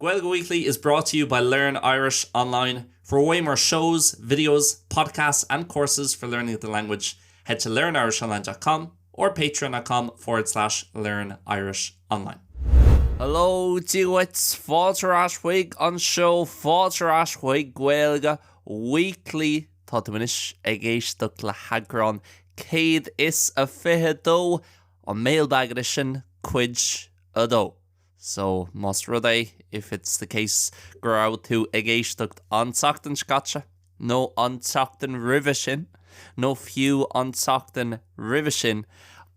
Gaeilge Weekly is brought to you by Learn Irish Online. For way more shows, videos, podcasts, and courses for learning the language, head to learnirishonline.com or patreon.com/learnirishonline. Hello, duets. Fáiltearás chuig an show, fáiltearás chuig Gaeilge Weekly. Tá duis ag éisteacht le hagrán céad is a fiche dó an Mailbag edition Cuid a dó. So, must rudé, if it's the case, go out to ag éisteacht an teachtain scatcha, no an teachtain roimhe sin, no fiú an teachtain roimhe sin,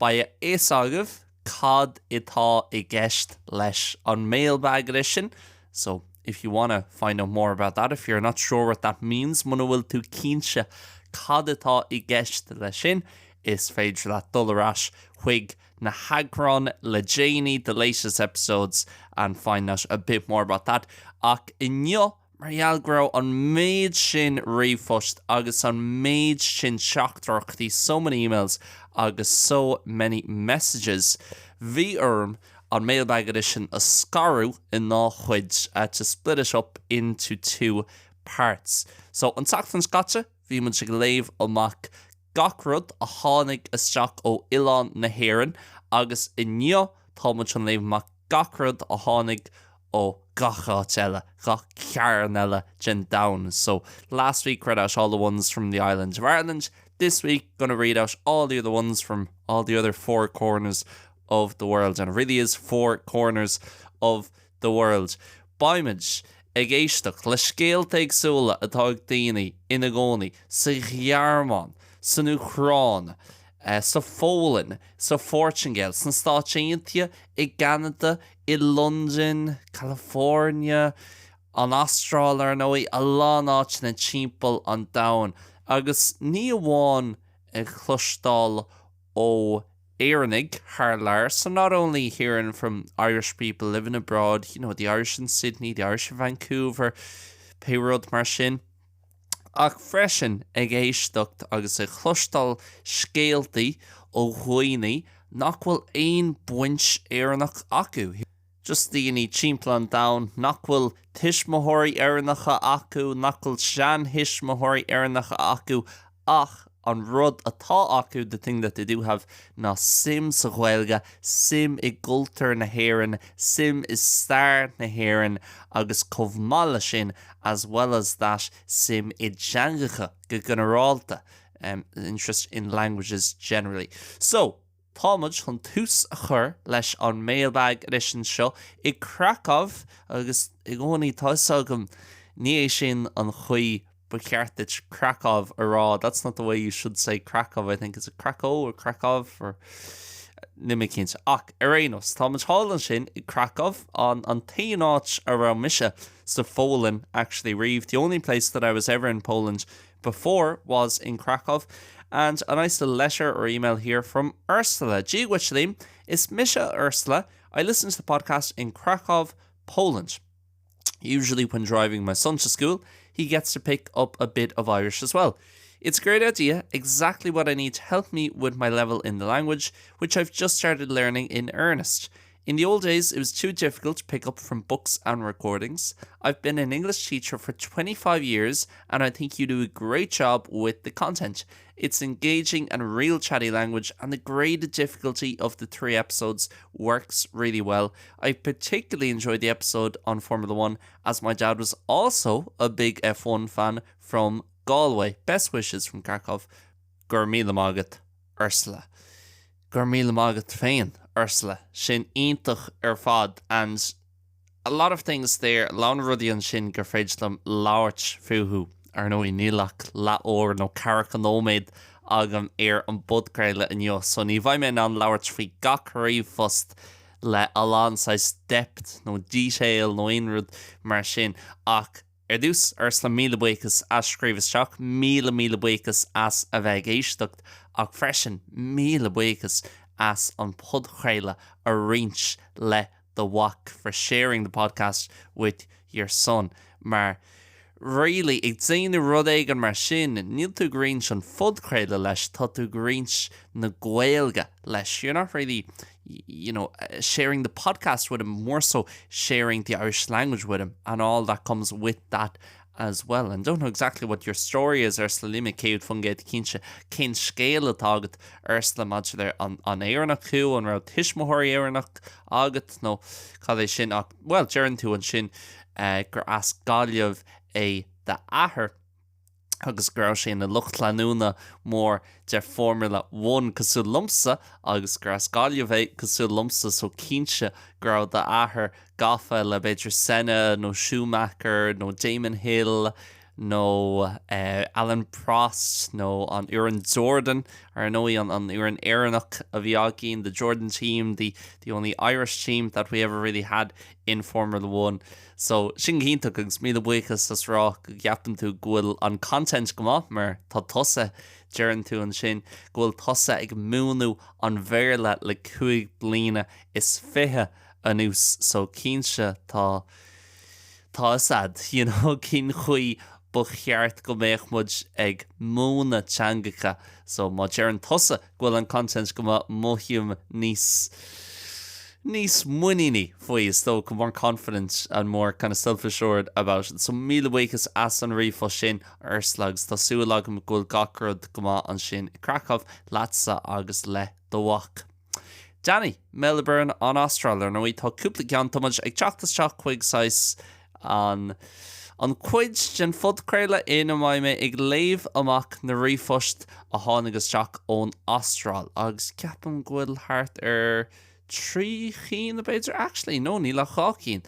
by éasca cad itá I gceist leis an Mailbag edition. So, if you want to find out more about that, if you're not sure what that means, muna bhfuil tú cínse cad itá I gceist leis sin, is féidir that dullarás chuig na hagrán le déine the latest episodes and find out a bit more about that. Ach inniu margheall an méid sin riomhphost agus an méid sin seachtarachtaí, so many emails agus so many messages. Bhí orm on Mailbag edition a scarú in ná chuid to split it up into two parts. So an teachtain scatcha, bhí man sig léamh amach gachrúd a tháinig isteach ó Oileán na hÉireann, agus inniu tá man sin léamh amach gachrúd a tháinig ó gach eile, gach cearn eile gin down. So last week read out all the ones from the island of Ireland. This week gonna read out all the other ones from all the other four corners of the world, and it really is four corners of the world. Baimid ag éisteacht le scéalta éagsúla atá ag daoine ina gcónaí sa ghearmáin, sa Uachtarán, sa Fólann, sa Phortingale, sa Stáitínte, I Canada, I London, California, an Astráil ar nói, a lán áit na timpeall an domhan. Agus ní amháin ag chlustáil ó éireannig thar lear. So not only hearing from Irish people living abroad, you know, the Irish in Sydney, the Irish in Vancouver, Péród mar sin, ach freisin ag éisteacht agus ag chlustáil scéaltaí ó dhaoine nach bhfuil aon buint éireannach acu. Just daoine timpeall an domhan, nach bhfuil tuismitheoirí éireannacha acu, nach bhfuil sean tuismitheoirí éireannacha acu, ach an rud atá acu, the thing that they do have, na sim sa Gaeilge, sim I gcultúr na hÉireann, sim is stair na hÉireann, agus chomhpháirtíocht sin, as well as that, sim I deangacha go gnáthleagan, interest in languages generally. So, támuid chun tús a chur leis an Mailbag edition seo I Krakow, agus I gcónaí táiságam ní é sin an chuí Bucharest, Krakow ará. That's not the way you should say Krakow. I think it's a Krakow or Krakow or nimicins. Ach, Arenos, Thomas Holland sin I Krakow on taoináit around Misha. So Poland actually reeved. The only place that I was ever in Poland before was in Krakow. And a nice little letter or email here from Ursula. Gaeilge Weekly, it's Misha Ursula. I listen to the podcast in Krakow, Poland. Usually when driving my son to school, he gets to pick up a bit of Irish as well. It's a great idea, exactly what I need to help me with my level in the language, which I've just started learning in earnest. In the old days, it was too difficult to pick up from books and recordings. I've been an English teacher for 25 years, and I think you do a great job with the content. It's engaging and real chatty language, and the graded difficulty of the 3 episodes works really well. I particularly enjoyed the episode on Formula 1, as my dad was also a big F1 fan from Galway. Best wishes from Krakow. Gur míle mágat, Ursula. Gur míle mágat féin, Ursula. Sin iontach fad, and a lot of things there. Lán rudí an sin gur féidir labhairt fuhu. Ar nó I nílach la ór nó carach an óméid agam an budcréile inniu. So ní bhaid mé an labhairt faoi gach riomhphost le alánáis depth nó detail nó aonrúd mar sin. Ach dús Ursula míle buchas as scríbhaisteach, míle buchas as a bheith éisteacht, ach freisin míle buchas as an podcréile a rinch le the whack for sharing the podcast with your son. Mar really, ag déanú rud éigean mar sin, níl tú gríns an fudcréile leis, tá tú gríns na Gaeilge leis. You're not really, sharing the podcast with him, more so sharing the Irish language with him and all that comes with that as well. And don't know exactly what your story is, Ursula Lima Céad Fungate Kinse, Kin Scale Target, Ursula Madge there on Éireannach Cú, on Route Tishmahori Éireannach Agat, no, Cade Shin, well, Jaron to and Shin, Gur ask Gaeilge the Ahar. Agus gur sé na luchtlanúna mór de Formula 1 cosú lumsa agus gur Gaeilge cosú lumsa so cínse gur de Ahar gafa le beidir Senna nó Schumacher nó Damon Hill nó Alan Prost nó an Uran Jordan or no on Uran Éireannach a bhí agin, the Jordan team, the only Irish team that we ever really had in Formula 1. So sin cínta agus míle buchas as rá gapan tú ghfuil an content go mar tá tosa dearan tú an sin ghfuil tosa ag múnú an mBéarla le 5 bliana is fithe anús, so cínse tá sad, cín chuí bu cheart go méich mud ag múna teangacha, so má dearan tosa ghfuil an content go móhiúm níos muíní faoi is though more confident and more kind of self-assured about it. So míle buchas as an rifa sin arslags tá súlagam ghfuil gacrad go an sin Krakow latsa agus le dohach. Danny, Melbourne an Australia, no we tá cúpla ceann tomid ag teachtasteach chuig sais an Cuid den fudcréile ina maiime ag léamh amach na rifost a tháinagus teach ón Austral agus ceapan ghfuil thart 3 chin a beidir actually no ní le 5 chin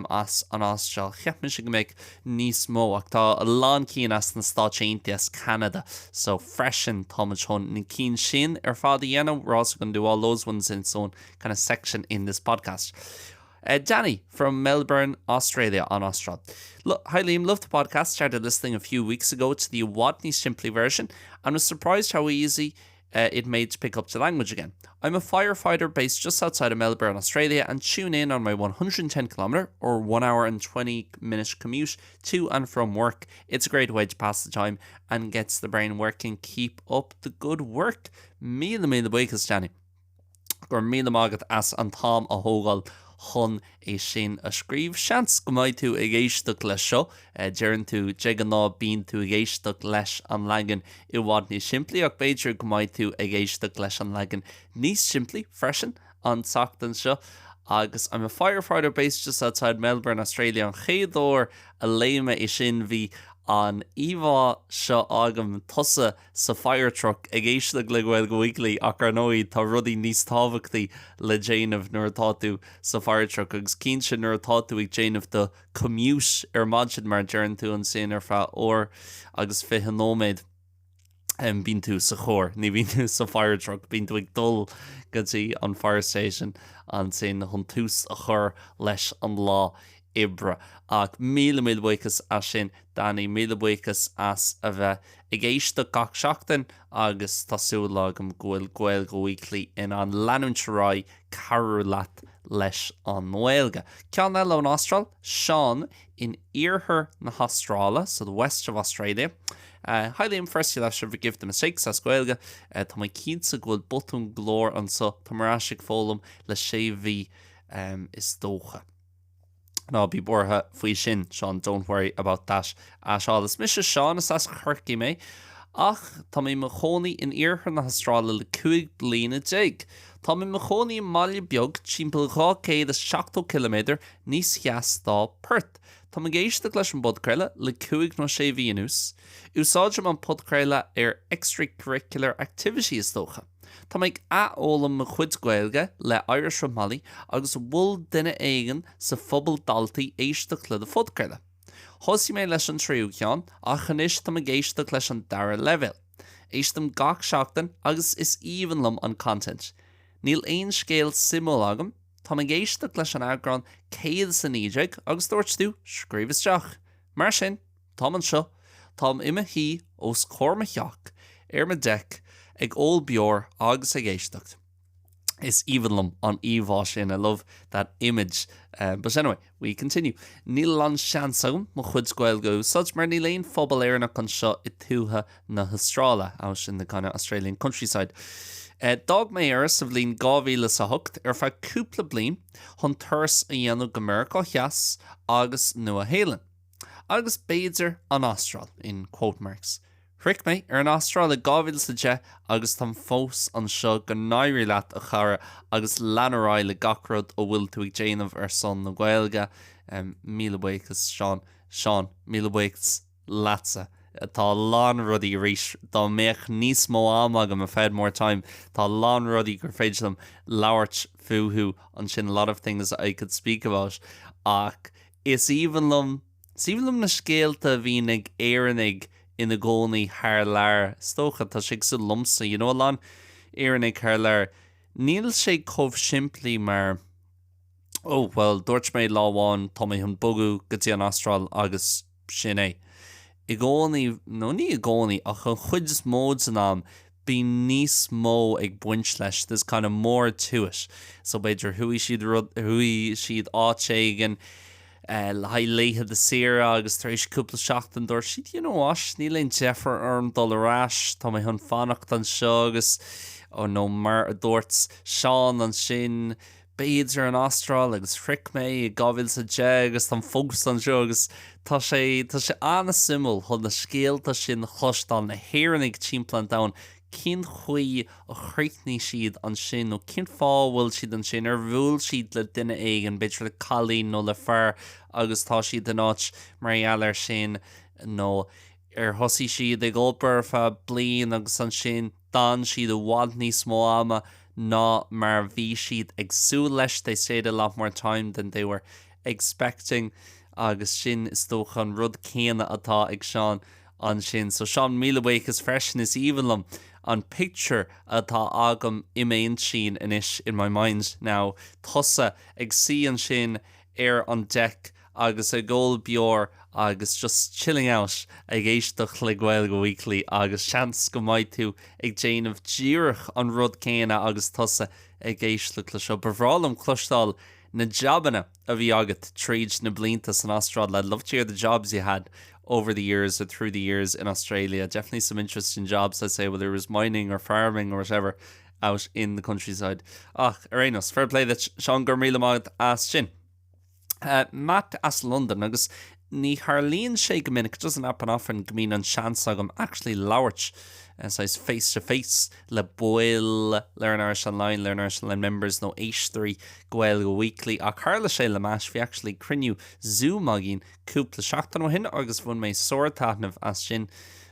as an Austral. Cheapman si go méid níos mó ach tá a lán chin as na Stáit as Canada, so freshen Thomas Hunt ní chin sin fád dhéanam. We're also going to do all those ones in its own kind of section in this podcast. Danny from Melbourne, Australia on Austral. Look, hi Liam, loved the podcast. Started listening a few weeks ago to the BHFAD NÍos SIMPLÍ version and was surprised how easy it made to pick up the language again. I'm a firefighter based just outside of Melbourne, Australia, and tune in on my 110km or 1 hour and 20 minute commute to and from work. It's a great way to pass the time and gets the brain working. Keep up the good work. Míle buchas, Danny. Gur míle mágad as an tám a hógáil chun é sin a scríb. Seans go mbeidh tú ag éisteacht leis seo, dearann tú deag ná bíonn tú ag éisteacht leis an leagan I BHFAD NÍos SIMPLÍ ach beidir go mbeidh tú ag éisteacht leis an leagan níos simplí freisin an teachtain seo. Agus I'm a firefighter based just outside Melbourne, Australia, an chéadúir a léime I sin bhí an Eva seo agam tosa sa fire truck ag éisteacht le Gaeilge Weekly ach ar nóid tá rudaí níos tábhachtaí le déanamh nuair atá tú sa fire truck agus cínse nuair atá tú ag déanamh do commute ar maidin mar dearann tú an sin ar feadh ó agus fiche nóméid bíonn tú sa chóir, ní bíonn tú sa fire truck, bíonn tú ag dul gotí an fire station an sin chun tús a chur leis an lá ibre. Ach míle buchas as sin, Danny, míle buchas as a bheith ag éisteacht gach seachtain agus tásúlagam ghfuil Gaeilge Weekly in an leanúint cabhrú leat leis an Gaeilge. Ceann eile an Austral, Sean in Iarthar na Australa, so the west of Australia. Hi Liam, first I should forgive the mistakes as Gaeilge. Tá mai cínsa ghfuil botún glór an so tá marasig fólam le séhí is dócha. No, be bortha faoi sin, Sean, don't worry about that. Seálas mis Sean is as churci mé. Ach, tá mé mo chónaí in Iarthar na Australa le 5 bliana déag. Tá mé mo chónaí in moille beag timpeall 270 km níos cheas dá Perth. Tá mé géisteacht leis an podcréile le 5 nó 6 bhíonús. Úsáidem an podcréile ar extracurricular activities dócha. Tá méid ólam mo chuid Gaeilge le Irish Romali agus bhfuil duine éigean sa phobal daltaí éisteacht le do podcréile. Thosaigh mé leis an tríú ceann ach anois tá mé géisteacht leis an dara level. Éistem gach seachtain agus is íonlam an content. Níl aon scéal simú agam, tá mé géisteacht leis an agrán 190 agus dúirt tú scríbhaisteach. Mar sin, tá an seo, tám imime hí os cóirmacheach ar me deic ag ól beor agus ag éisteacht. Is evenlum on Evash in. I love that image. But anyway, we continue. Níl an seansagam mo chuid Gaeilge such mar ní léon phobal éireannach an seo I tútha na Australia out in the kind of Australian countryside. Dog mé aras a bhlín 2008 fa cúpla blin chun turas a dhéanamh go Mbearla cheas agus nua a héileán. Agus béidir an Austral in quote marks. Fric mé an Austral a 2010 agus tam fós an seo go nairi leat a chara agus leanúráil le gachrod ó bhfuil tú ag déanamh son na Gaeilge mílebuchas Sean mílebuchas latsa. Tá lán rudí ríis dá méach níos mó amagam a fed more time. Tá lán rudí gur féidirlam labhairt fuú an sin a lot of things I could speak about. Ach, is evenlum na scéalta bhín ag éireannig ina gcónaí thar lear stocha tá sig sa lumsa, you know lán éireannig thar lear. Níl sé chomh simplí mar well, dúirt méid láháin tá mé chun bogu go dtí an Austral agus sin é. I gcónaí, nó ní I gcónaí, ach an chuid is mód san am bí níos mó ag buint leis. There's kind of more to it. So beidir hui siad áitségan le haidléithe de sira agus tar éis cúpla seachtain dúir siad, you know as, ní léon Jeffar arm dul arás, tá mé chun fannacht an seo agus nó mar a dúirt Seán an sin béidir an Austral agus fric mé I 2010 agus tam fógus an seo agus tá sé anna simul chun na scéalta sin chlustal na héireannig timpplain down. Cén chuí a chríicní siad an sin nó cén fáhfuil siad an sin bhúil siad le duine éigen beidir le chalín nó le fear agus tá siad den áit mar ealar sin nó thosaí siad ag obair fa blian agus an sin dan siad a bhaid níos mó ama ná mar bhí siad agsú leis. They stayed a lot more time than they were expecting agus sin is tócha an rud céine atá ag Seán an sin. So Seán mílebuchas freisin is evenlum an picture atá agam iméon sin inis in my mind now. Thosa ag sí an sin an deck agus a ggóil beor agus just chilling out ag éisteacht le Gaeilge Weekly agus chance go maith tú ag déanamh díreach an rud céine agus thosa ag éisteacht le seo. Bhrálam clustáil na jobanna a bhí agat tríd na bliantas in Australia. I'd love to hear the jobs you had over the years or through the years in Australia. Definitely some interesting jobs, I'd say, whether it was mining or farming or whatever out in the countryside. Ach, Arenos, fair play that Sean Gurmila Magd as sin. Matt as London, agus ní Harleen sé go minic doesn't happen often gomín an seans agam actually labhairt so it's face to face le boil learnirishonline members no éisteacht Gaeilge Weekly a Carla sé le más fi actually criniú Zoom agin cúpla seachtain ó hin agus bhain mé soirtáitnamh as sin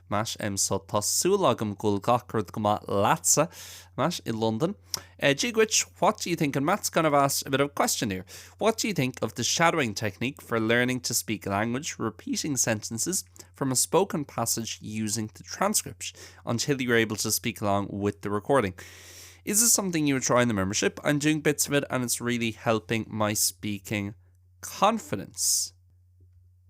Mash so tasúlagam gul gachrod goma latsa Mash in London. Gaeilge, what do you think? And Matt's kind of asked a bit of a question here. What do you think of the shadowing technique for learning to speak a language, repeating sentences from a spoken passage using the transcript until you're able to speak along with the recording? Is this something you would try in the membership? I'm doing bits of it and it's really helping my speaking confidence.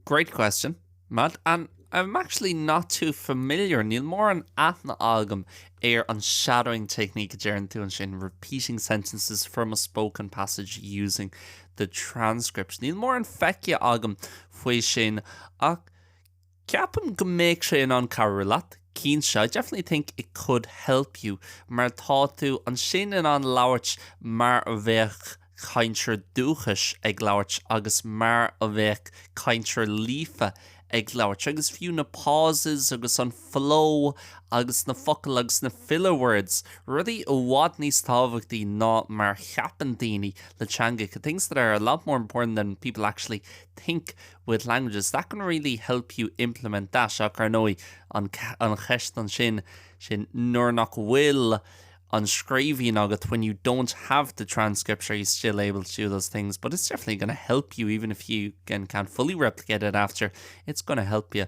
Great question, Matt. And I'm actually not too familiar. Níl mór an aithne agam an shadowing technique dearan tú an sin, repeating sentences from a spoken passage using the transcript. Níl mór an feice agam faoi sin ach ceapan go méid sé an cabhrú leat. I definitely think it could help you. Mar tá tú an sin an labhairt mar a bheith caintear dúchas ag labhairt agus mar a bheith caintear líofa ag labhairt agus fiú na pauses agus an flow agus na focail agus na filler words rudí ó bhád níos tábhachtaí ná mar cheapan daoine le teanga, things that are a lot more important than people actually think with languages. That can really help you implement that. Ach ar nói an cheist an sin nuair nach bhfuil an scríbhíon agat when you don't have the transcript, are you still able to do those things? But it's definitely going to help you, even if you can't fully replicate it after. It's going to help you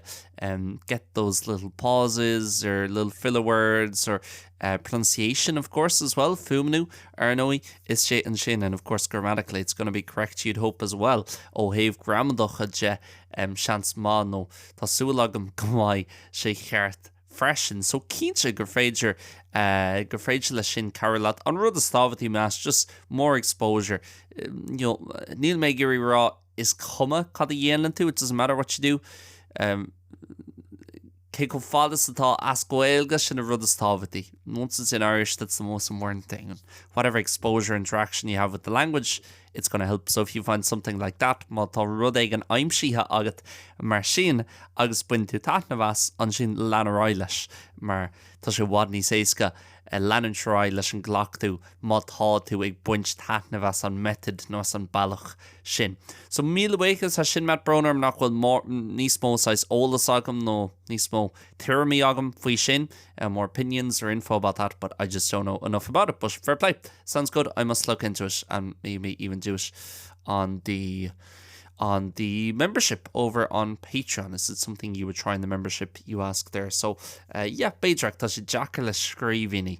get those little pauses or little filler words or pronunciation, of course, as well. Fumnu, Arnoi, is sé an sin, and of course, grammatically, it's going to be correct, you'd hope as well. Oh, have gramadocha je chans ma no. Tá súlagam gomai sé cheart freisin, so cínte gur féidir le sin carlat an rud a stábhatí meas, just more exposure. Níl mé gurí rá is cuma cad a dhéanaan tú, it doesn't matter what you do. Cé go fadas atá as Gaeilge sin a rud a stábhatí. Once it's in Irish, that's the most important thing. And whatever exposure, interaction you have with the language, it's going to help. So if you find something like that, má tá rud ag an aimsíthe agat mar sin agus buin tú taithneamhas an sin leanúint leis, mar tá sé bhád níos éasca leanúint leis an ghlach tú má tá tú ag buint taithneamhas an method nó an bailach sin. So míle bhuíochas a sin Matt Broner nach bhfuil níos mó sais ólas agam nó níos mó theory agam faoi sin, more opinions or info about that, but I just don't know enough about it. But fair play, sounds good. I must look into it and maybe even do it on the membership over on Patreon. Is it something you would try in the membership, you ask there? So yeah, Beidrach tá sé deacair le scríbhíní.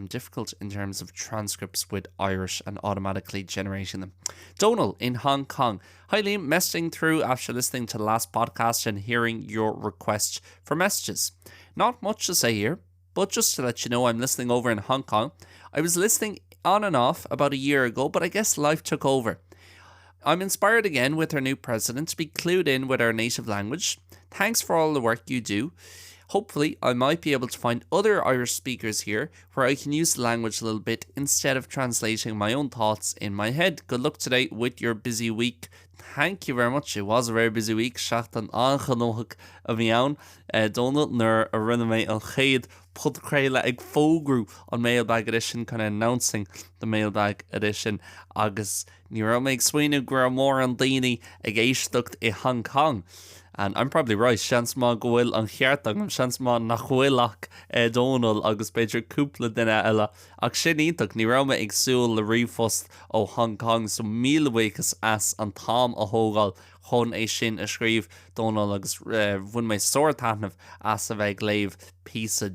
Difficult in terms of transcripts with Irish and automatically generating them. Donal in Hong Kong. Hi Liam, messaging through after listening to the last podcast and hearing your request for messages. Not much to say here, but just to let you know, I'm listening over in Hong Kong. I was listening on and off about a year ago, but I guess life took over. I'm inspired again with our new president to be clued in with our native language. Thanks for all the work you do. Hopefully, I might be able to find other Irish speakers here where I can use the language a little bit instead of translating my own thoughts in my head. Good luck today with your busy week. Thank you very much. It was a very busy week. Seacht an angenóach a bhí ann. Donald nuair a rinne mé an chéad podcréile ag fógrú on Mailbag edition, kind of announcing the Mailbag edition, agus ní raibh méid swinú gur mór an daoine ag éisteacht i Hong Kong. And I'm probably right, seans má go bhfuil an cheartagam, seans má nach bhfuilach Donal agus beidir cúpla duine eile. Ach sin ítach ní raibh ag súil le riomhphost ó Hong Kong, so míle bhuíochas as an tám a thógáil chun é sin a scríomh Donal agus bhain mé sóir taitneamh as a bheith léamh písa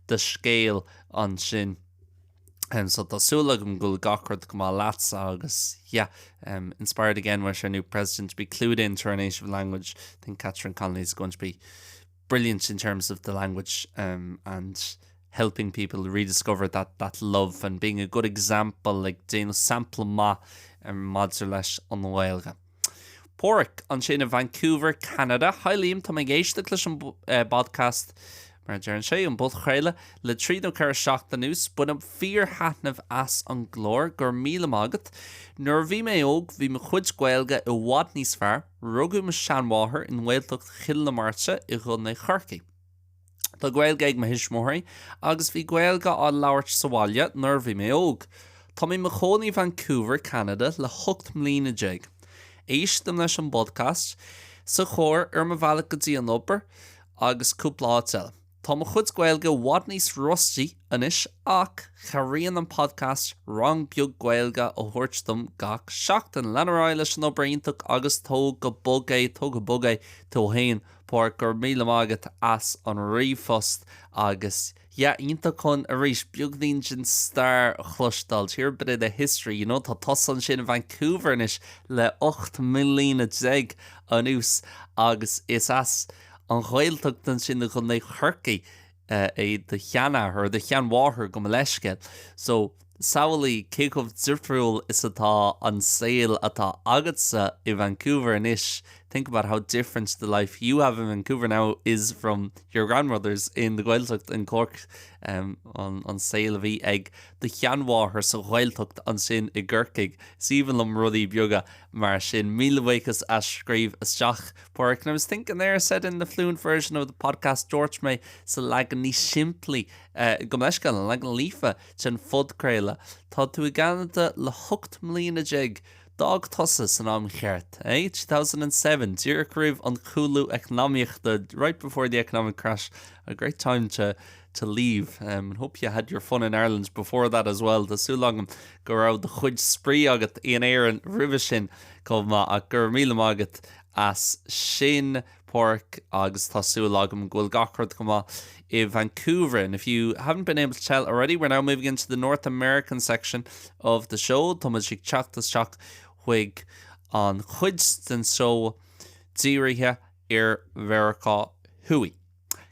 de scéal an sin. So tásúlagam go gachard go má leat agus, yeah, inspired again with our new president to be clued into our native language. I think Catherine Connolly is going to be brilliant in terms of the language and helping people rediscover that love and being a good example, like Déanta sample ma madidir leis an Gaeilge. Porrick an sin in Vancouver, Canada. Hi Liam, tá mé géisteach leis an podcast mar dearan sé an bud chréile le tríú ceir seach den nús, bud am fíor hatnamh as an glór gur míle mágat. Nuair bhí mé óg, bhí me chuid Gaeilge i bhfad níos fearr, rugú me seanmháthair in Gaeltacht Chill na Márte i ghun na Chorcaí. Tá Gaeilge ag me hismóirí, agus bhí Gaeilge á labhairt sa bhaile nuair bhí mé óg. Tá mé mo chónaí Vancouver, Canada le 8 mbliana déag. Éistem leis an podcast sa chóir ar mo bhealach go dtí an obair agus cúpla áit eile. Tá mo chuid Gaeilge bhad níos rustí inis ach charíonn an podcast rang beag Gaeilge ó thuairt gach seachtain leanúint leis an oibríonnta agus tó go bugaid tó hain pór gur míle mágat as an riomhphost agus ionta chun a rís beagnaíonn sin star chlustal tíor bit a history, tá tosan sin in Vancouver inis le 8 mbliana déag an ús agus is as an Gaeltacht sin na chun na Chorcaí é de cheannathir, de cheanmháthair go leisce. So saolaí céadh difriúil is atá an saoil atá agatsa i Vancouver inis. Think about how different the life you have in Vancouver now is from your grandmother's in the Gaeltacht in Cork on saoil bhí ag de cheanmháthair sa Gaeltacht an sin I ggurcaig. Even lom rudí beaga mar sin míle bhuíochas a scríomh isteach porrick. And I was thinking there, said in the fluent version of the podcast, George may sa leagan ní simplí go leisce leagan líofa sin fudcréile. Tá tú I Canada le 8 mbliana déag Dog Tussas an am cheart, 2007, Zurich Riv on Hulu economic, right before the economic crash. A great time to leave. And hope you had your fun in Ireland before that as well. The Sulangam go out the Cuid spree agat in air and rivishin koma a gur míle mágat as sin pork agus Sulangam gwil gachard koma in Vancouver. And if you haven't been able to tell already, we're now moving into the North American section of the show. Thomas Chachtas Chach Whig on Cuid and so Ziriha Ir Verica Hui.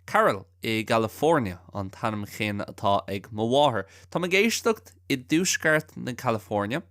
Carol I California an tanam chéine atá ag mháthir. Tá me géisteacht I dúsgart na California.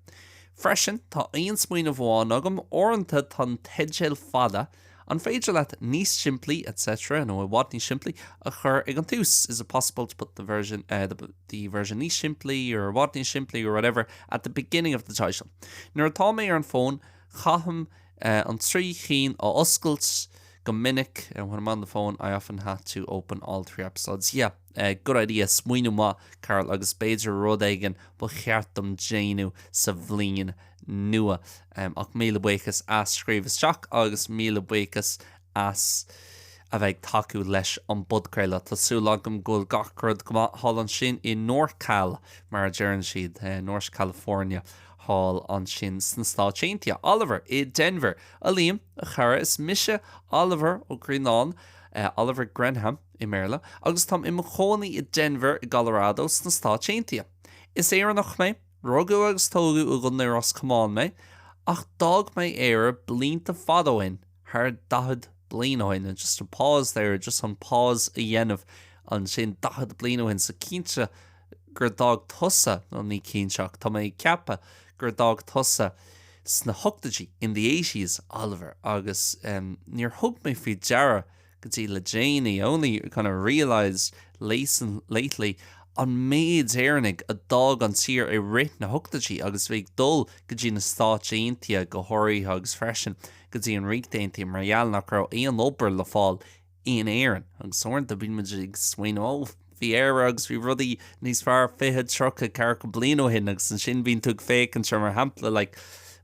Freisin tá aon smaoine bháin agam orintha tan teidséil fada an féidir leat níos simplí, etc. No, what níos simplí a chur ag an tús. Is it possible to put the version níos simplí or what níos simplí or whatever at the beginning of the title? Nuair atá mé ar an phone, chaham an trí chin ó oscailt go minic, and when I'm on the phone, I often have to open all 3 episodes. Yeah, good idea. Smuoinú má, Carol, agus beidir rud aigen ba cheartm déanú sa bhliain nua. Ach míle buchas as scríbhas agus míle buchas as a bheith taú leis an budcréile. Tásúla agam gúil gacrad go hálan sin I North Cal, mar a deireann siad, North California. Hall an sin san stáitíntia. Oliver I Denver. A liam a chara is mise Oliver ó Greenán, Oliver Grenham I mBéarla, agus tam I machónaí I Denver I Colorado san stáitíntia. Is éar nach mé, rugú agus tógu u gunna ras cumán mé, ach dag mé éar blínta fadóin, haar dahad blínoin, and just a pause there, just on pause a dhéanamh an sin dahad blínoin sa cínte gur dag tusa no ní cínseach, tá mé ceappa gur dag tusa sna hoctaí in the 80s, Oliver, agus níor thug mé fao deara go dtí le Janie, only kind of realised lately an méid éarnig a dag an tír I rit na hoctaí agus bheith dul go dtí na stáitíntia go thoirí agus freisin go dtí an riachtaintia mar gheall nach raibh éon obair le fáil íon éireann agus orintha bíonn muid ag smaoinú bhí éire agus bhí rudaí níos fearr fiche trocha cear go bliain ó hin agus an sin bhíonn tú fécinn se mar hampla like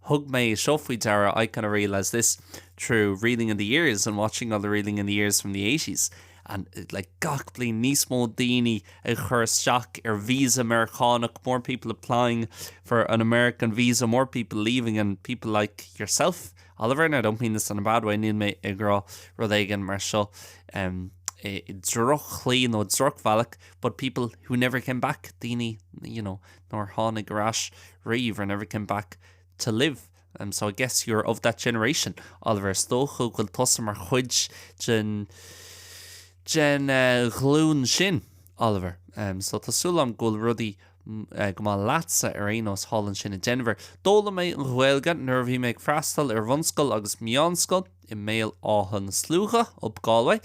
hug me seo faoi deara. I kind of realised this through reading in the years and watching all the reading in the years from the 80s. And like gach bliain níos mó daoine ag chur isteach ar visa Americánach, more people applying for an American visa, more people leaving, and people like yourself, Oliver, and I don't mean this in a bad way, níl mé ag rá rud éigean mar seo droch clean or droch valach, but people who never came back, daoine, you know, nor hánig garás riomh, or never came back to live. So I guess you're of that generation, Oliver. Stochu will toss mar chuid gen glún sin, Oliver. So tásúlam gúil rudaí go má leatsa ar aonos hálan sin in Denver. Dóla mé an Gaeilge nuair bhí méid freastal ar bhunscoil agus mionscoil I mail áhan slúcha up Galway.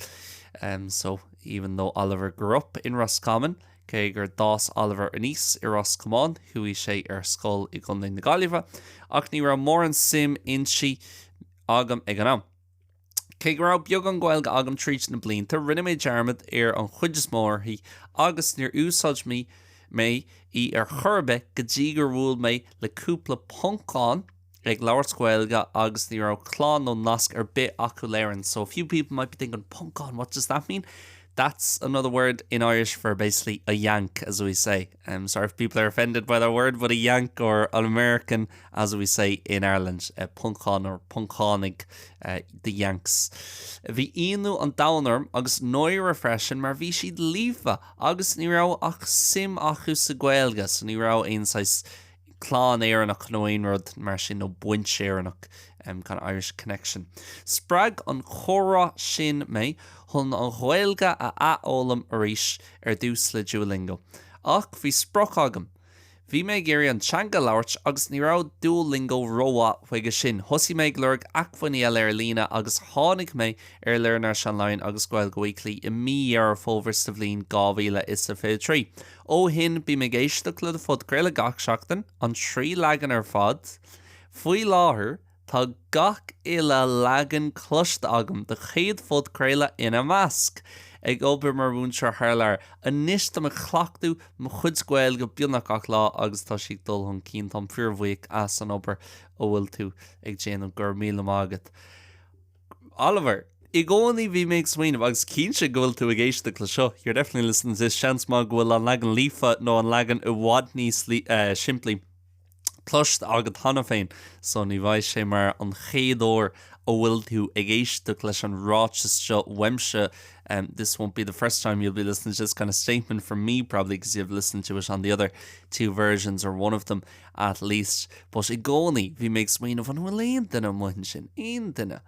So even though Oliver grew up in Roscommon, Cégur dás Oliver Anís I Roscommon, thuí sé ar scoil I gConnaí na Gaillimhe, ach ní ra mór an sim insi agam ag an am. Cégur ra beag an Gaeilge agam tríd na blianta, rinne mé dearmad ar an chuideas mórthaí agus níor úsáid mé I ar churbe go dtí gur bhfuil mé le cúpla poncán ag labhart Gaeilge agus ní ra chlán nó nasc ar bit acu léireann. So a few people might be thinking, poncán, what does that mean? That's another word in Irish for basically a yank, as we say. Sorry if people are offended by that word, but a yank or an American, as we say in Ireland, punchán or punchánnig, the yanks. Bhí ionú an daonarm agus nóir refreshin mar bhí siad líofa agus ní rá ach sim acu sa Gaeilge, so ní rá aonáis clán éireannach nó aon rud mar sin nó buint éireannach. Kind of Irish connection. Sprag an chora sin mé chun an Gaeilge a ólam arís ar dús le Duolingo. Ach bhí sproch agam. Bhí mé géirí an teanga labhart agus ní rá Duolingo roa chuige sin. Thosaí mé glurg achmhainní eile ar lína agus tháinig mé ar leanúint agus Gaeilge Weekly I míar fómhar sa bhliain 2023. Ó hin bhí mé géisteach le fud Gaeilge gach seachtain an trí leagan ar fad. Faoi láthair tá gach leagan cloist agam de chéad fud Gaeilge ina measc. Ag obair mar bhúnseir thar a níos tá chhlaachú mo chuid Gaeilge beagnach ach lá agus tá si dul chun cín tá fíormhaíoch as an obair ó bhfuil tú ag déanamh gur míle mágad. Oliver, I gcónaí bhí méid smaoinmh agus cínse go bhfuil tú ag éisteacht le seo. You're definitely listening to this chance má go bhfuil an leagan líofa nó an leagan I bhfad níos simplí plush agad hanna féin, so ní bhaid sé mar an chéadóir ó bhfuil tú ag éisteacht leis an ráiteas seo weimse. This won't be the first time you'll be listening to this kind of statement from me, probably, because you've listened to it on the other two versions, or one of them at least. But I gcónaí bhí méid smaoinmh an bhfuil aon duine muin sin, aon duine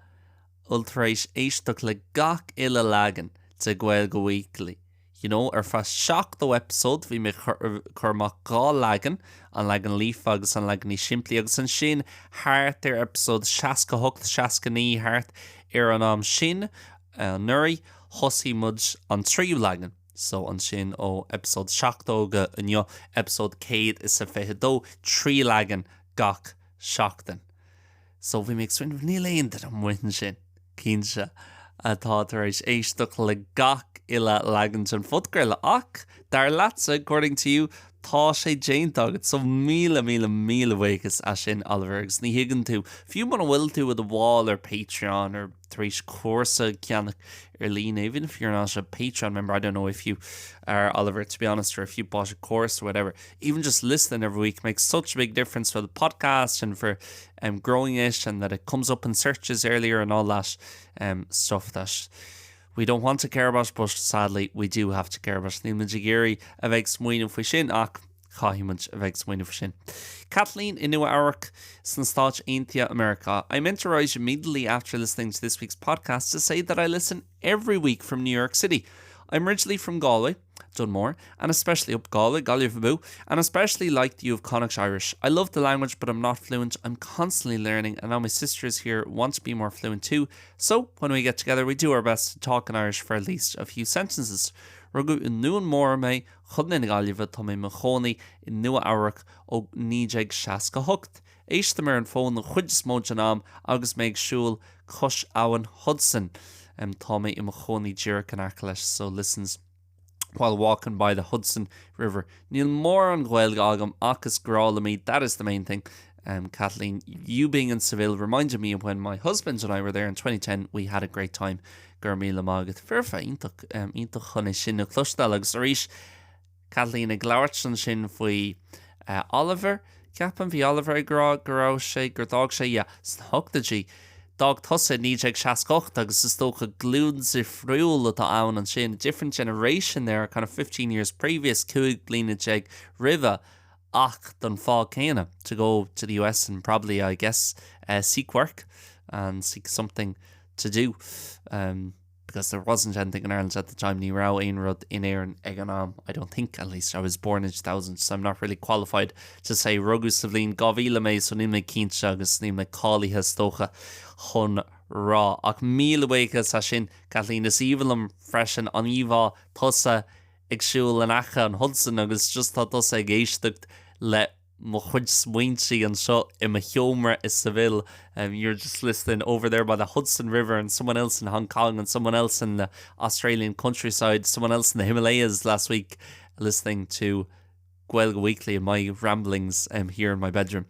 ultaréis éisteacht le gach leagan te Gaeilge Weekly. fa seachtó episód bhí mé chumach Gnáthleagan an legan líofa agus an legan ní simplí agus an sin thart episód 68 69 thart an am sin nuirí thosaí muid an tríú leagan. So an sin ó episód 7 go inniu episód 122 trí leagan gach seachtain. So bhí mé swin níl aontar an muin sin cínse atá tar éisteacht le gach ile leagan an fudgréile ach dar leatsa according to you tá sé Déanta agat so míle bhuíochas a sin Oliver agus ní higann tú fiú man bhfuil tú with a wall or Patreon or three cuasa ceannach linn even if you're not a Patreon member. I don't know if you are Oliver, to be honest, or if you bought a course or whatever. Even just listening every week makes such a big difference for the podcast and for growing it, and that it comes up in searches earlier and all that stuff that we don't want to care about, but sadly we do have to care about. Níl Géirí a bheith smuoinú faoi sin ach chaithimid a bheith smuoinú faoi sin. Kathleen in Newark, san Stáit Aontaithe America. I meant to write immediately after listening to this week's podcast to say that I listen every week from New York City. I'm originally from Galway, Dunmore, and especially up Galway, Gaeilge, and especially like the U of Connacht Irish. I love the language, but I'm not fluent. I'm constantly learning, and now my sisters here want to be more fluent too. So when we get together, we do our best to talk in Irish for at least a few sentences. Rugu in nuan mór mé chun in Gaeilge tá mé mo chónaí in Newark ó 1968. Éiste mar an fón na chuid smóid an am agus méid siúil Ceisteanna Hudson. Tá mé im chónaí díreach an aice leis, so listens while walking by the Hudson River. Níl mór an Gaeilge agam agus grála mí, that is the main thing. Kathleen, you being in Seville reminded me of when my husband and I were there in 2010. We had a great time. Gur míle mágad fearfa ítach chun sin na clúistáil agus arís Kathleen ag leabhart san sin faoi Oliver ceapan bhí Oliver ag gorá sé gur dág sé thugtatí dag thosa 1968 agus is tócha glúd sa friúil atá ann an sin different generation there kind of 15 years previous cuid blina jeg river ach don fá céine to go to the US and probably I guess seek work and seek something to do because there wasn't anything in Ireland at the time. Ní rá aon rud in éireann ag an am. I don't think, at least. I was born in 2000, so I'm not really qualified to say rugu sa bhliain gábhíle mé so ní mé cínte agus ní mé cáilithe stócha chun rá ach míle bhuíochas a sin Kathleen is íbhalam freisin an íomhá tusa ag siúil an acha an Hudson agus just tá tusa ag éisteacht le mo chuid smuointí an seo I mo heomra is Seville. You're just listening over there by the Hudson River and someone else in Hong Kong and someone else in the Australian countryside, someone else in the Himalayas last week listening to Gaeilge Weekly and my ramblings here in my bedroom.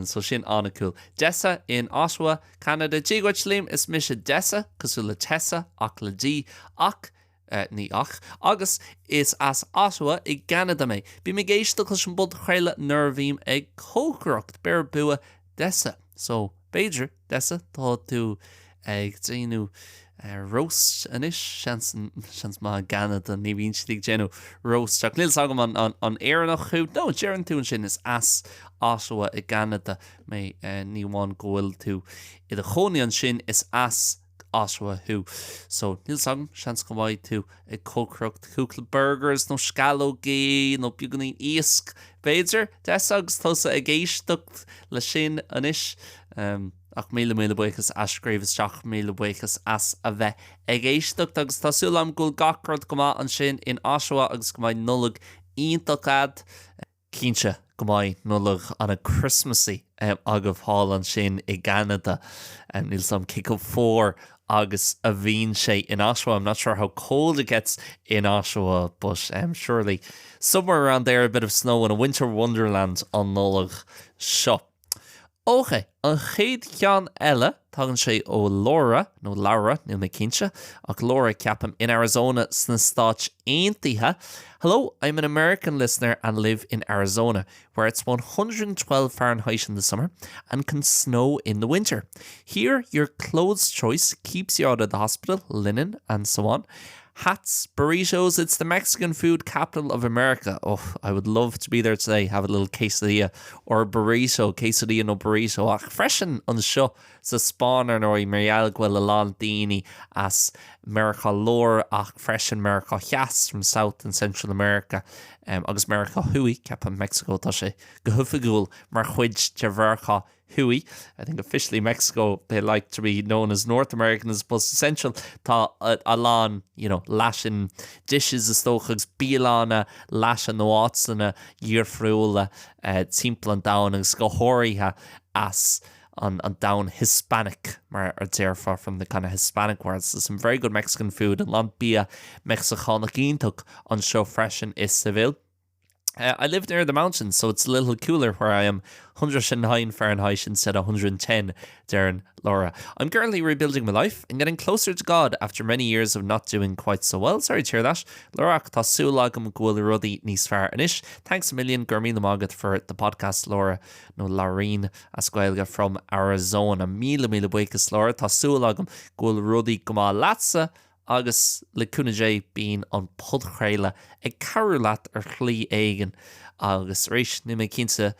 So sin anna cool. Dessa in Ottawa, Canada. Dígwait liam is mis Dessa cosú le Tessa ach le dí ach ní ach agus is as Ottawa I Canada mé. Bí mé géisteach sin bud chréile nervhím ag cócrocht bear bua Dessa. So Beidir Dessa tá tú ag déanú roast anis seans má Canada ní bhíonn siad ag déanú roast ach níl sagam an éarnach chuúd no dearan tú sin is as Ottawa I Canada mé ní bháin gohfuil tú I de chónaí an sin is as Ottawa who. So níl sagam seans go bhaid tú ag cócrocht cúcla burgers nó scalógaí nó beagnaí éasc Beidir Dessa agus tusa ag éisteacht le sin anis ach míle buíochas ascríomhteach míle buíochas as a bheith ag éisteacht agus tásúil am gúil gacrad go maith an sin in Ottawa agus go maith nullag iontalcad cínse go maith nullag anna Christmasí agah hall an sin I Canada níl sam kick up 4 agus a bhíonn sé in Ottawa. I'm not sure how cold it gets in Ottawa, but surely somewhere around there a bit of snow in a winter wonderland an nullag seo. Okay, an chéad cean eile tagann sé ó Laura níl mé cinse ach Laura ceapam in Arizona sna Stáit Aontaithe. Hello, I'm an American listener and live in Arizona, where it's 112 Fahrenheit in the summer and can snow in the winter. Here, your clothes choice keeps you out of the hospital, linen, and so on. Hats, burritos, it's the Mexican food capital of America. Oh, I would love to be there today, have a little quesadilla or a burrito, quesadilla no burrito. Ach, freshen an seo sa spánar nóí Gaeilge le lán daoine as America lór ach freshen America cheas from South and Central America. Agus America hui, ceapan Mexico tá sé go hufaigúil mar chuid de bharcha hui. I think officially Mexico, they like to be known as North American as opposed to Central. Tá alán, lashin dishes is tóchagus bíalána, lashin nóátsana, díorfriúla, timplan down agus go háirithe as on down Hispanic, mar therefore from the kind of Hispanic words. So some very good Mexican food and land bia Mexicana gintuk on show freshen is Seville. I live near the mountains, so it's a little cooler where I am 109 Fahrenheit instead of 110 there in Laura. I'm currently rebuilding my life and getting closer to God after many years of not doing quite so well. Sorry to hear that. Laura, tá súlagam gúil rudí níos fearr anish. Thanks a million, Gurmí Lamagat, for the podcast, Laura. No, Laureen as Gaeilge from Arizona. Míle buchas, Laura. Tá súlagam gúil rudí gomá latsa agus le cúnaidé bín an podchréile ag carú leat ar chlí éigen agus rééis ní mé cinnte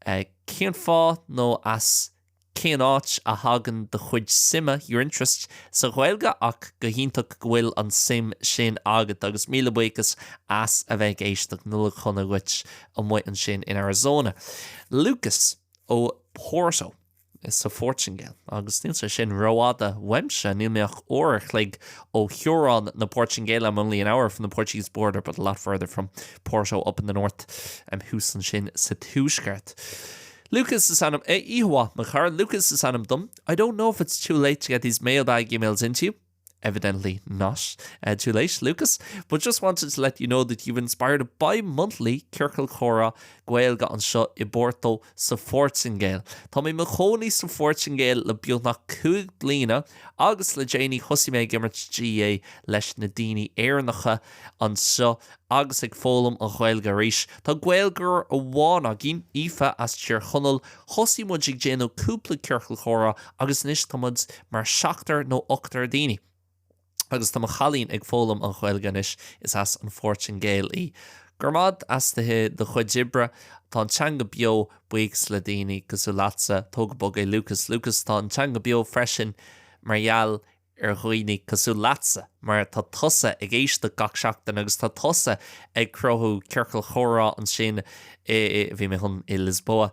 céan fá nó as céan áit a hagan de chuid sima your interest sa Gaeilge ach go hintach bhfuil an sim sin agat agus míle buchas as a bheith éisteacht nula chuna wit an muid an sin in Arizona. Lucas ó Porto is sa Fortingale agus níl sa sin roáda weimse níl orach like ó Huron na Portingale. I'm only an hour from the Portuguese border but a lot further from Porto up in the north hús an sin sa túisceart. Lucas is anam ihua machar. Lucas is anam dum. I don't know if it's too late to get these mailbag emails into you. Evidently not too late, Lucas, but just wanted to let you know that you've inspired a bi-monthly Circle Chora Gaeilge an seo I Borto sa Fortingale. Tá mé mo chónaí sa Fortingale le beag nach 2 bliana agus le déanaí thosaigh mé gimmert GA leis na daoine éarnacha an seo agus ag fólam an Gaeilge arís. Tá Gaeilgear a bháin a gin ifa as tíor chonal thosaigh muid ag déanú cúpla Circle Chora agus níos tá muid mar 7 nó 8 daoine. Agus tá chalín ag fólam an Gaeilge anis is as an Fortingale í. Gurmad as de chuid ibre tá an teanga bio buigs le daoine cosú latsa tóg bog é Lucas. Lucas tá an teanga bio freisin margheall ar dhaoine cosú latsa mar tá tosa ag éisteacht gach seachtain agus tá tosa ag crothú Circle Chora an sin bhí mé chun I Lisboa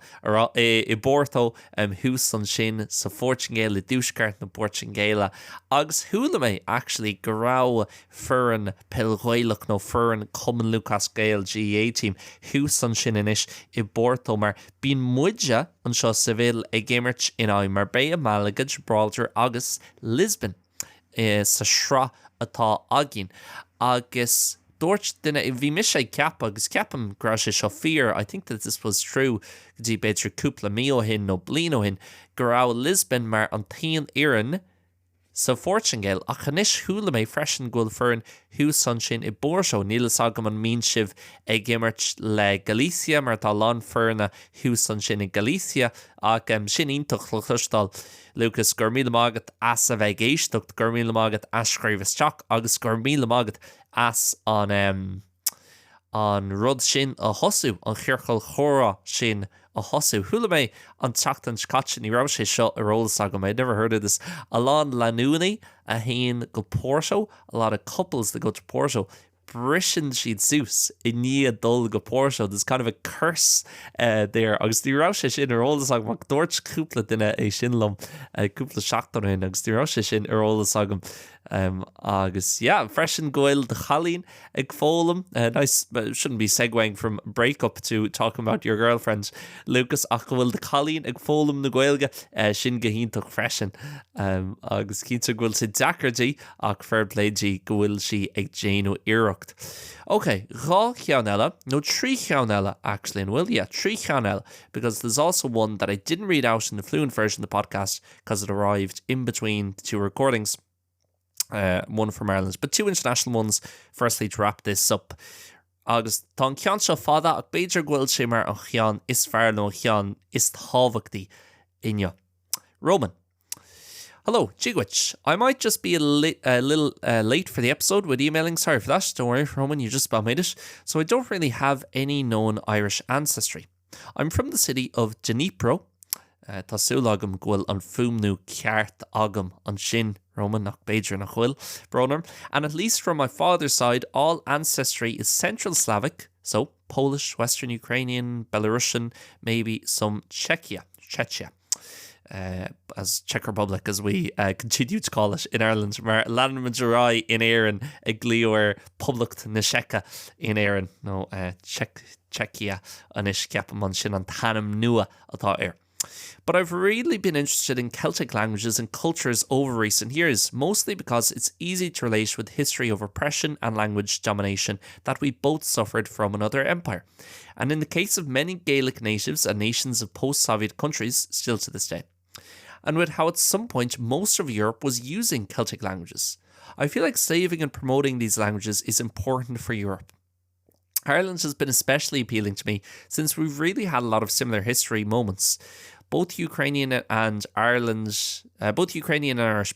I Borto hús an sin sa Fortingale le dúsceart na Portingale agus thula mé actually go rá furan pilghailach nó furan Cumann Lucas Gael GA team hús an sin inis I Borto mar bín muide an seo Seville ag gimmert in Marbella, Malaga, Gibraltar agus Lisbon sa sra atá agin agus dúirt duine bhí mis sé ceap agus ceapam gra sé seo fear. I think that this was true gotí beidir cúpla mío hin nó blin ó hin go rá Lisbon mar an taon éireann sa Fortingale a chanis thula mé freisin gúil furin hús an sin I Borto. Nílas agam an mín sibh ag gimmert le Galicia mar tá lán fuirna hús an sin I Galicia ach sin iontoch le chlustal. Lucas gur míle mágat as a bheith éisteacht gur míle mágat as scríbhaisteach agus gur míle mágat as an rud sin a thosaigh an Circle Chora sin a thosaigh. Thula mé an teachtain scatsin I rá sé seo arolalas agam. I never heard of this. A lán leanúint a haon go Porto. A lot of couples that go to Porto brisin siad sús I ní dul go Porto. There's kind of a curse there. Agus tí rá sé sin arolalas agam ach dúirt cúpla duine é sin lom cúpla seachtain agus tí rá sé sin arolalas agam. Agus freisin goil de chalín ag fólam. Nice, shouldn't be segueing from breakup to talking about your girlfriend, Lucas, ach goil de chalín ag fólam na Gaeilge sin gohíntoch freisin agus cínta goil sé dacardí ach fairpléidí goil si ag déanú iireacht. Okay, rá cheanella, no 3 cheanella actually, and well, 3 cheanella, because there's also one that I didn't read out in the fluent version of the podcast because it arrived in between the 2 recordings. One from Ireland, but 2 international ones. Firstly, to wrap this up, agus tá an cean seo fada ach beidir ghuiil sé mar an chean is fearr nó chean is tábhachtaí inne. Roman. Hello, Gigwitch. I might just be a little late for the episode with emailing. Sorry for that. Don't worry, Roman, you just about made it. So I don't really have any known Irish ancestry. I'm from the city of Dnipro. Tásúil agam ghfuil an fumnú ceart agam an sin, Roman nach Beidir nach Will, Bronner. And at least from my father's side, all ancestry is Central Slavic, so Polish, Western Ukrainian, Belarusian, maybe some Czechia. As Czech Republic, as we continue to call it in Ireland, mar Landmagerai in Éireann ag glíor Public na Checa in Éireann, no Czechia anis ceap man sin an tanam nua atá air. But I've really been interested in Celtic languages and cultures over recent years, mostly because it's easy to relate with history of oppression and language domination that we both suffered from another empire. And in the case of many Gaelic natives and nations of post-Soviet countries, still to this day. And with how at some point most of Europe was using Celtic languages. I feel like saving and promoting these languages is important for Europe. Ireland has been especially appealing to me since we've really had a lot of similar history moments. Both Ukrainian and Irish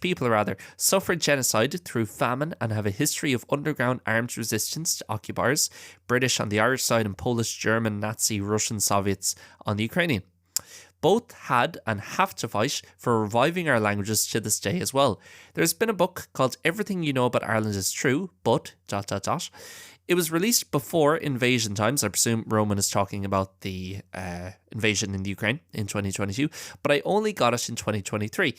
people suffered genocide through famine and have a history of underground armed resistance to occupiers, British on the Irish side and Polish, German, Nazi, Russian, Soviets on the Ukrainian. Both had and have to fight for reviving our languages to this day as well. There's been a book called Everything You Know About Ireland is True, but ... It was released before invasion times. I presume Roman is talking about the invasion in the Ukraine in 2022, but I only got it in 2023.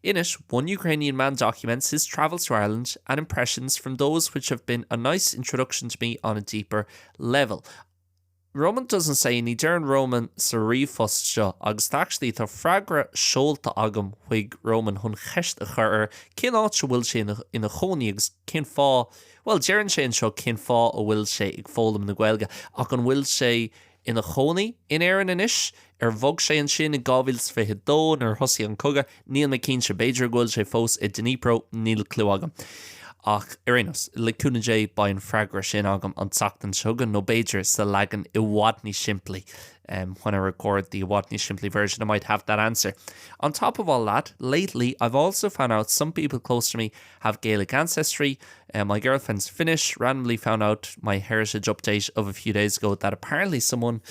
In it, one Ukrainian man documents his travels to Ireland and impressions from those which have been a nice introduction to me on a deeper level. Roman doesn't say ní dearn Roman sa ríomhphost seo, agus actually tá freagra seolta agam chuig Roman chun cheist a chur cin áit se bhfuil sé ina chónaí agus cin fá, well, dearan sé an seo cin fá a bhfuil sé ag fólam na Gaeilge, ach an bhfuil sé ina chónaí in Éireann inis, bhog sé an sin i 2022 ar thosaí an coga, níl na cín se Beidir ghfuil sé fós i Dnipro, níl clú agam. Ach, Irenos, le cúnaidé ba an freagra sin agam an teachtain seogan nó Beidir sa leagan I BHFAD Ní Simplí. When I record the BHFAD Ní Simplí version, I might have that answer. On top of all that, lately, I've also found out some people close to me have Gaelic ancestry. My girlfriend's Finnish, randomly found out my heritage update of a few days ago that apparently someone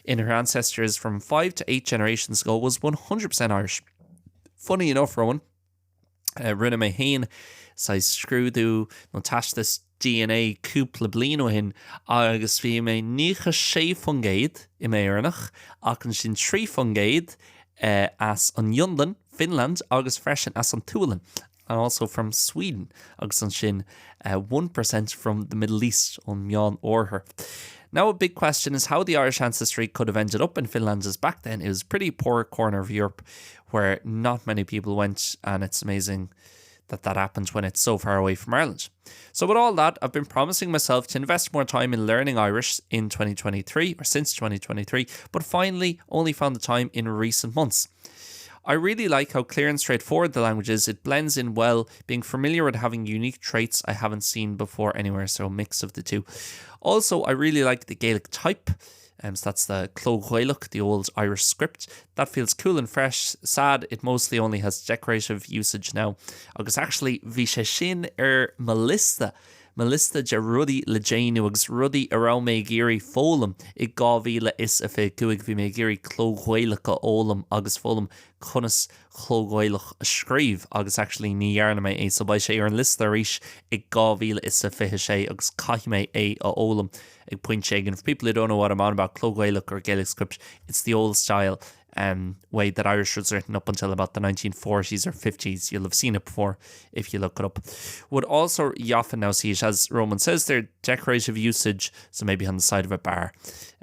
in her ancestors from 5 to 8 generations ago was 100% Irish. Funny enough, Rowan, rinne mé hain sa scrúdú nó taistas DNA cúpla bliain ó hin agus bhí mé 96 fungéid I mé éireannach ach an sin 3 fungéid as an London, Finland agus freisin as an Tualan, and also from Sweden agus an sin 1% from the Middle East on Meán Orther. Now a big question is how the Irish ancestry could have ended up in Finland, as back then it was a pretty poor corner of Europe where not many people went, and it's amazing that happens when it's so far away from Ireland. So with all that, I've been promising myself to invest more time in learning Irish in 2023, or since 2023, but finally only found the time in recent months. I really like how clear and straightforward the language is. It blends in well, being familiar with having unique traits I haven't seen before anywhere, so a mix of the two. Also, I really like the Gaelic type. So that's the cloghailach, the old Irish script. That feels cool and fresh. Sad, it mostly only has decorative usage now. Agus actually, bhí sé sin malista de rudí le déanú agus rudí ará mé géirí fólam I 2025 bhí mé géirí cloghailach ólam agus fólam chunas chloghailach a scríb agus actually ní dhearna mé so ba sé ar an list arís I 2026 agus caith mé a ólam ag point sé. And for people who don't know what I'm on about cloghailach or Gaelic script, it's the old style way that Irish was written up until about the 1940s or 50s. You'll have seen it before if you look it up. Would also often now see it, as Roman says, their decorative usage, so maybe on the side of a bar.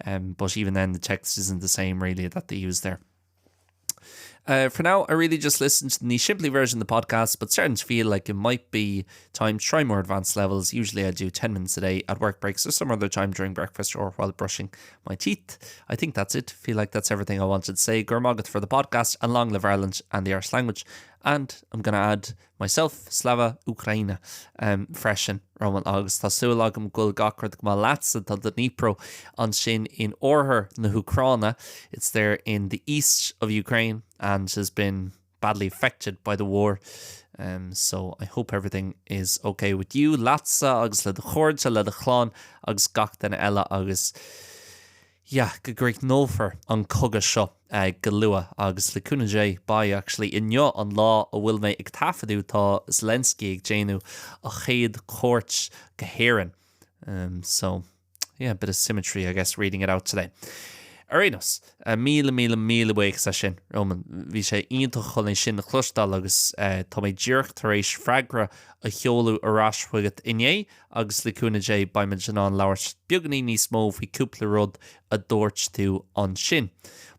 But even then, the text isn't the same really that they use there. For now, I really just listened to the Ní Simplí version of the podcast, but starting to feel like it might be time to try more advanced levels. Usually I do 10 minutes a day at work breaks or some other time during breakfast or while brushing my teeth. I think that's it. Feel like that's everything I wanted to say. Gurmagat for the podcast, and long live Ireland and the Irish language. And I'm going to add myself, Slava Ukraina, freshen Roman agus Tásúil agam ghfuil gachar má leatsa tá Dnipro an sin in Orther na Ucráine. It's there in the east of Ukraine and has been badly affected by the war. So I hope everything is okay with you. Latsa agus le de chóirte le de chlán agus gach den eile agus go gréich nófer an cogadh seo go lua agus le cúnaé ba actually inneo an lá a bhfuil mé ag tafaidú tá Zelensky ag déanú a chéad chóirt go héireann. So yeah, a bit of symmetry, I guess, reading it out today. Arénos, míle buíoch sa sin, Roman, bhí sé ionintach chun sin na chlostal agus tá mé ddíocht tar éis freigra a cheolú arás chuigat inné agus le cúnaé ba me an labhairt beagnaí níos mó faoi cúpla rud a dúirt tú an sin.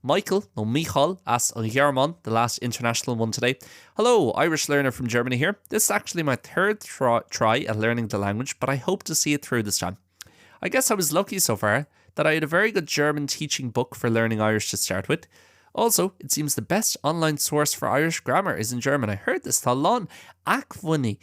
Michael, no Michal, as on German, the last international one today. Hello, Irish learner from Germany here. This is actually my third try at learning the language, but I hope to see it through this time. I guess I was lucky so far that I had a very good German teaching book for learning Irish to start with. Also, it seems the best online source for Irish grammar is in German. I heard this. Tá lán achmhainní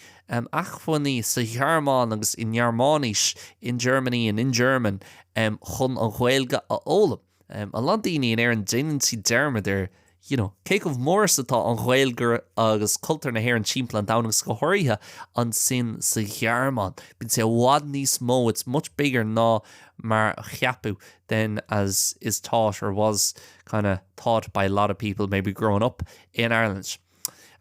sa Ghearmán agus in Ghearmánis in Germany and in German chun an Gaeilge a ólam. A lot daoine in an déanann si derma there, you know, céic of móras atá an Gaeilge agus cultúr na hÉir an timpeall an domhanas go háirithe an sin sa Ghearmán. Bíonn sé bhád níos mó, it's much bigger ná mar cheapú than as is taught or was kind of taught by a lot of people maybe growing up in Ireland.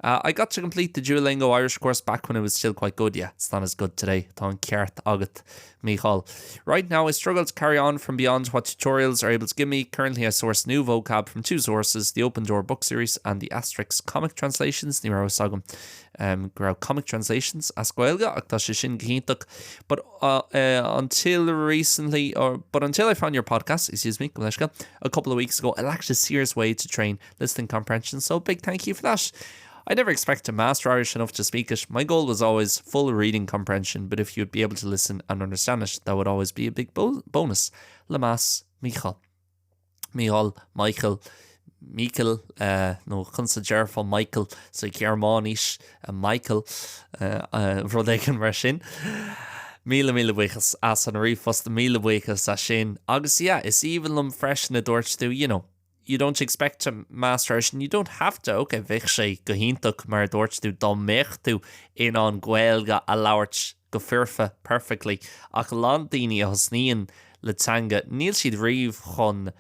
I got to complete the Duolingo Irish course back when it was still quite good. Yeah, it's not as good today. Tá an ceart agat, Michal. Right now, I struggle to carry on from beyond what tutorials are able to give me. Currently, I source new vocab from two sources, the Open Door book series and the Asterix comic translations. Ní raibh sagam grab comic translations as Gaeilge, ach tá sé sin gcínteach. But until I found your podcast, a couple of weeks ago, I lacked a serious way to train listening comprehension. So big thank you for that. I never expect to master Irish enough to speak it. My goal was always full reading comprehension, but if you'd be able to listen and understand it, that would always be a big bonus. Lamas, Michal, no, chunsa dearfá Michael, so Germánis, Michael, Rodégan mar sin. Míle buchas as an rifos the míle buchas a sin. Agus, yeah, it's even fresh na dúirt tú, you know. You don't expect to master it, and you don't have to. Okay, bhíoh sé go híntaach mar dúirt tú dá méach tú in an Gaeilge a labhairt go fearfa perfectly. Ach lán daoine a hosníonn le teanga, níl siad riomh chun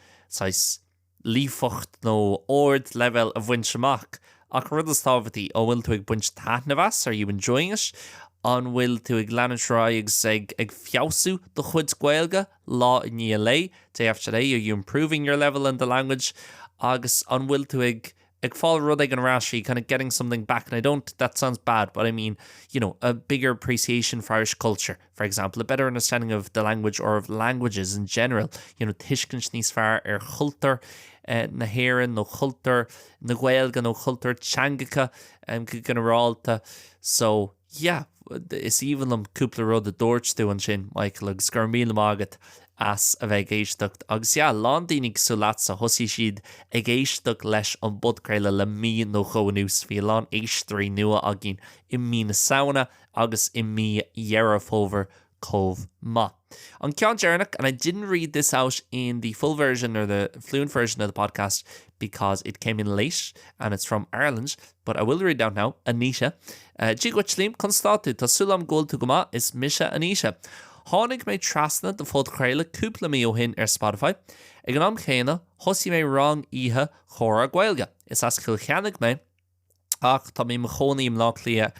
líofacht nó ord level a bhain semach. Ach rud is tábhairtí ó bhfuil tú ag buint taithneamhas, are you enjoying it? An bhfuil tú ag leanúint ag feabhasú do chuid Gaeilge lá in lé, day after day, are you improving your level in the language? Agus an bhfuil tú ag fáil rud ag an ráisí, kind of getting something back, and that sounds bad, but I mean, you know, a bigger appreciation for Irish culture, for example, a better understanding of the language or of languages in general, you know, tuiscint níos fearr chultúr na hÉireann nó chultúr na Gaeilge nó chultúr teangacha generálta. So yeah, is even cúpla rud a dúirt tú an sin, Michael, agus gur míle mágat as a bheith éisteacht. Agus yeah, lán daoine sú leat sa thosaigh siad ag éisteacht leis an budcréile le mí nó chomhnús bhí lán éistearí nua agin I mí na saona agus I mí dhearafóver chomh An ceann dearnach, and I didn't read this out in the full version or the fluent version of the podcast because it came in late and it's from Ireland, but I will read it out now. Anisha. Dígwit slím constatú tá sulam ggóil tú go is Misha Anisha. Tháinig mé trasna de fód chréile cúpla mí ó hin Spotify. Ag an am chéine, thosaigh mé rang ihe chóra Gaeilge. Is as cilcheannig mé, ach tá mé mo chónaím Lnáthlia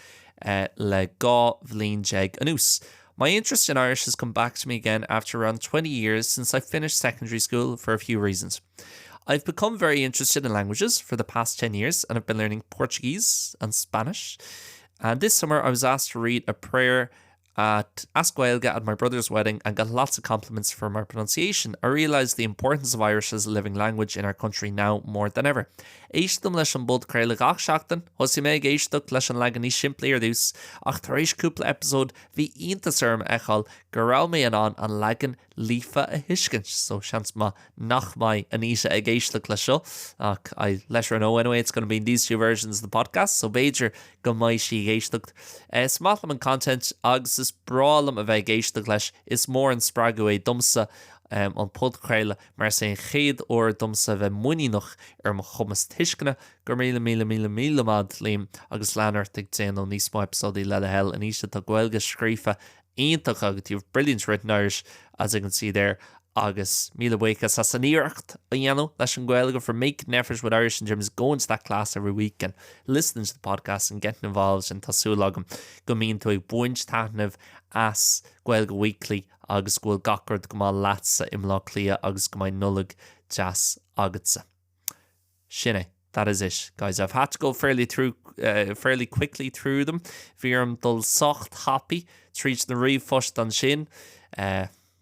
le gá bhlín jeig anús. My interest in Irish has come back to me again after around 20 years since I finished secondary school for a few reasons. I've become very interested in languages for the past 10 years and I've been learning Portuguese and Spanish. And this summer I was asked to read a prayer at Gaeilge at my brother's wedding and got lots of compliments for my pronunciation. I realised the importance of Irish as a living language in our country now more than ever. Éistem leis an bud créile gach seachtain, thosaigh mé ag éisteacht leis an leagan níos simplí ar dús, ach tar éis cúpla episód bhí iontas orm echal go raibh mé an leagan líofa a thuiscint. So seans ma nach mai Anisha ag éisteacht leis seo, ach I let her know anyway it's going to be in these two versions of the podcast, so beidir go mai sí ag éisteacht. Smáthlam an content agus is just brálam a bheith géisteach leis is mór an spragu é dumsa an podcréile mar sé chéad ó dumsa bheith muínoch mo chumas tuiscina gur míle mad líam agus leanart ag déanú níos mó episódí le hell an iste tá Gaeilge scrífa ionintach agus tíobh brilliant written Irish as you can see there agus míle buchas as an éisteacht a dhéanú leis an Gaeilge for making efforts with Irish in terms of going to that class every week and listening to the podcast and getting involved and tasúlagam go mín tú ag buint taitnamh as Gaeilge Weekly agus gúil gachard go má leatsa imlá clia agus go mai nullag jazz agatsa. Sinné, that is it, guys. I've had to go fairly quickly through them. Bhíarm dul socht happy to reach the re-fust on sin.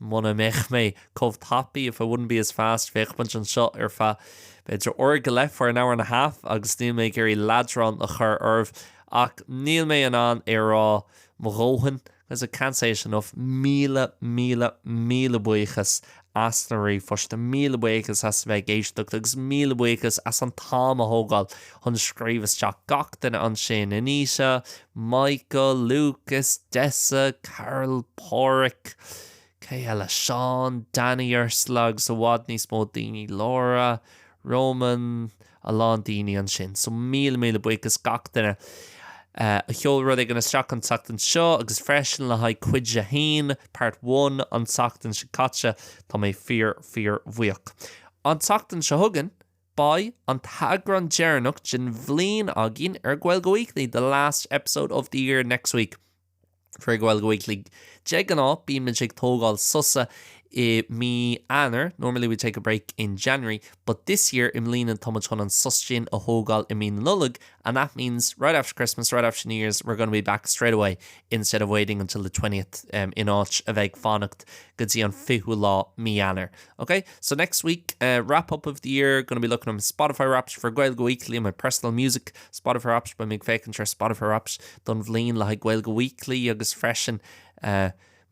Muna mech me coved happy if I wouldn't be as fast fech bunch and shot fa beidir orga left for an hour and a half agus níl me gurí ladron a chur irv ach níl me an rá moróhan there's a cancellation of míle buchas as na rí-fust míle buchas as bheith géisteach agus míle buchas as an tám a hógáil chun scríbhas teach gach den an sin Anisha, Michael, Lucas, Dessa, Carol, Porrick Céadaoin, Sean, Danny Urslag, so wad níos mó daoine, Laura, Roman, a lán daoine an sin. So míle buchas gach duine. A cheol rud ag an isteach an teachtain seo agus freisin le haid Cuid a hain, part 1 an teachtain se caite tá mé fear bhuiach. An teachtain se thugan, by an tagran Jearnach gin bhlín agin Gaeilge Weekly, the last episode of the year next week. For Gaeilge Weekly. Jegan bí me jig tógáil susa me anar. Normally we take a break in January, but this year im lín and Thomas an sustin a hógáil I mean nullag, and that means right after Christmas, right after New Year's, we're going to be back straight away instead of waiting until the 20th in áit a bheith fannacht go dtí an fiú lá me anar. Okay, so next week, wrap up of the year, going to be looking at Spotify raps for Gaeilge Weekly and my personal music, Spotify raps by mig fécinn Spotify raps don bhlín le Gaeilge Weekly agus freisin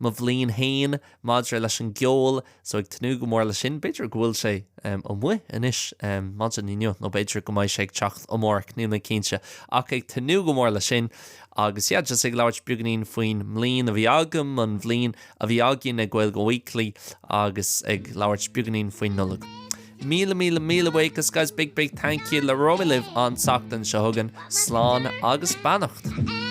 ma bhlín hain madra leis an geol so ag tanú go mór le sin beidir gohfuil sé an mu inis madra nío nó beidir go mai sé ag teacht ó mór níl na cínse ach ag tanú go mór le sin agus just ag labhairt beganín faoin mlín a bhí agam an bhlín a bhí agin ag Gaeilge Weekly agus ag labhairt beganín faoin nullag. Míle buchas, guys. Big thank you le romiliv an teachtain se thugan slán agus bannacht.